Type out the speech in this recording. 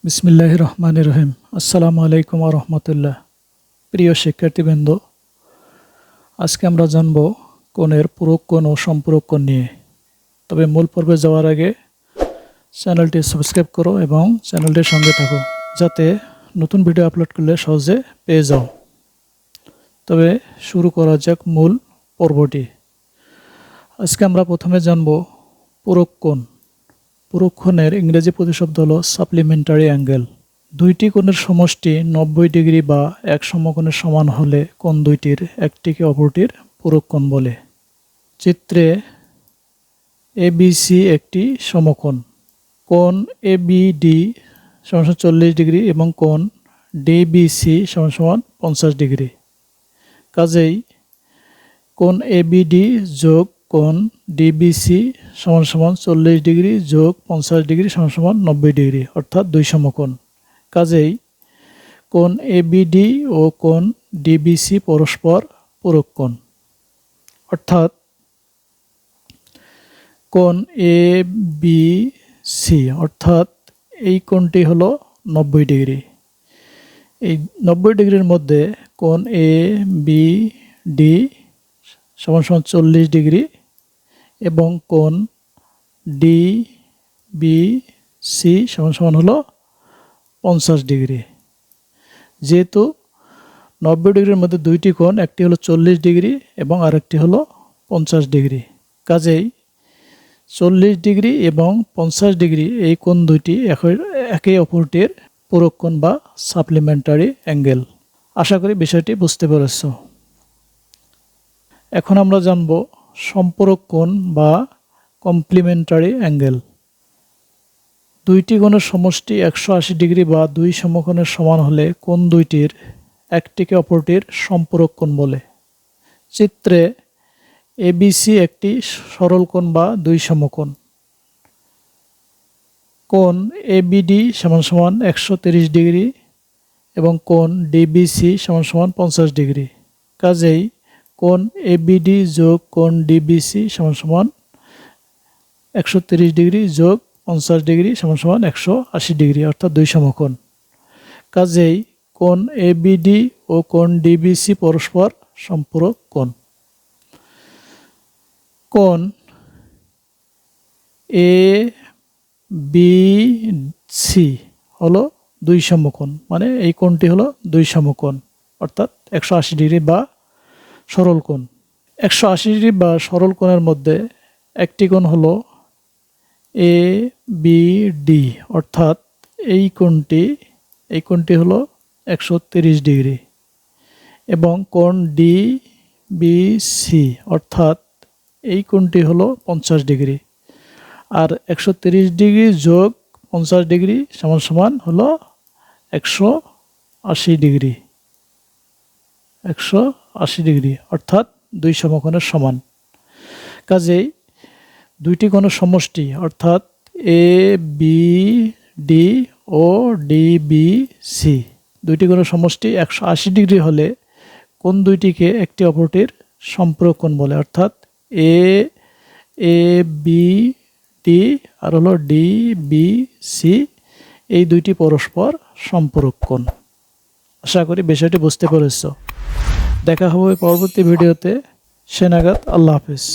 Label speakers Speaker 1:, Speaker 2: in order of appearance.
Speaker 1: বিসমিল্লাহির রহমানির রহিম। আসসালামু আলাইকুম ওয়া রাহমাতুল্লাহ। প্রিয় শিক্ষার্থীবৃন্দ, আজকে আমরা জানব কোণের পূরক কোণ ও সম্পূরক কোণ নিয়ে। তবে মূল পর্বে যাওয়ার আগে চ্যানেলটি সাবস্ক্রাইব করো এবং চ্যানেলটির সঙ্গে থাকো, যাতে নতুন ভিডিও আপলোড করলে সহজে পেয়ে যাও। তবে শুরু করা যাক মূল পর্বটি। আজকে আমরা প্রথমে জানব পূরক কোণ। পূরক কোণের ইংরেজি প্রতিশব্দ হলো সাপ্লিমেন্টারি অ্যাঙ্গেল। দুইটি কোণের সমষ্টি 90 ডিগ্রি বা এক সমকোণের সমান হলে কোণ দুইটির একটিকে অপরটির পূরক কোণ বলে। চিত্রে এবিসি একটি সমকোণ। কোণ এবিডি = 40 ডিগ্রি এবং কোণ ডিবিসি = 50 ডিগ্রি। কাজেই কোণ এবিডি যোগ কোণ ডিবিসি = 40 ডিগ্রি যোগ 50 ডিগ্রি = 90 ডিগ্রি, অর্থাৎ দুই সমকোণ। কাজেই কোণ এবিডি ও কোণ ডিবিসি পরস্পর পূরক কোণ, অর্থাৎ কোণ এবিসি অর্থাৎ এই কোণটি হলো 90 ডিগ্রি। এই 90 ডিগ্রির মধ্যে কোণ এবিডি = 40 ডিগ্রি এবং কোণ ডিবিসি = হলো 50 ডিগ্রি। যেহেতু 90 ডিগ্রির মধ্যে দুইটি কোণ, একটি হলো 40 ডিগ্রি এবং আরেকটি হলো 50 ডিগ্রি, কাজেই 40 ডিগ্রি এবং 50 ডিগ্রি এই কোণ দুইটি একে অপরটির পূরক কোণ বা সাপ্লিমেন্টারি অ্যাঙ্গেল। আশা করি বিষয়টি বুঝতে পেরেছ। এখন আমরা জানব সম্পূরক কোণ বা কমপ্লিমেন্টারি অ্যাঙ্গেল। দুইটি কোণের সমষ্টি 180 ডিগ্রি বা দুই সমকোণের সমান হলে কোণ দুইটির একটিকে অপরটির সম্পূরক কোণ বলে। চিত্রে এবিসি একটি সরল কোণ বা দুই সমকোণ। কোণ এবিডি = 130 ডিগ্রি এবং কোণ ডিবিসি = 50 ডিগ্রি। কাজেই কোণ এবিডি যোগ কোণ ডিবিসি = 130 ডিগ্রি যোগ 50 ডিগ্রি = 180 ডিগ্রি, অর্থাৎ দুই সমকোণ। কাজেই কোণ এবিডি ও কোণ ডিবিসি পরস্পর সম্পূরক কোণ। কোণ এবিসি হলো দুই সমকোণ, মানে এই কোণটি হলো দুই সমকোণ, অর্থাৎ 180 ডিগ্রি বা সরল কোণ। 180 ডিগ্রি বা সরল কোণের মধ্যে একটি কোণ হলো এবিডি, অর্থাৎ এই কোণটি হলো 130 ডিগ্রি এবং কোণ ডিবিসি অর্থাৎ এই কোণটি হলো 50 ডিগ্রি। আর 130 ডিগ্রি যোগ 50 ডিগ্রি সমান হলো 180 ডিগ্রি। 180 ডিগ্রি অর্থাৎ দুই সমকোণের সমান। কাজেই দুইটি কোণের সমষ্টি অর্থাৎ এবিডি ও ডিবিসি দুইটি কোণের সমষ্টি 180 ডিগ্রি হলে কোণ দুইটিকে একটি অপরটির সম্পূরক কোণ বলে, অর্থাৎ এবিডি আর হলো ডিবিসি এই দুইটি পরস্পর সম্পূরক কোণ। আশা করি বিষয়টি বুঝতে পেরেছ। দেখা হবে পরবর্তী ভিডিওতে। সে নাগাদ আল্লাহ হাফেজ।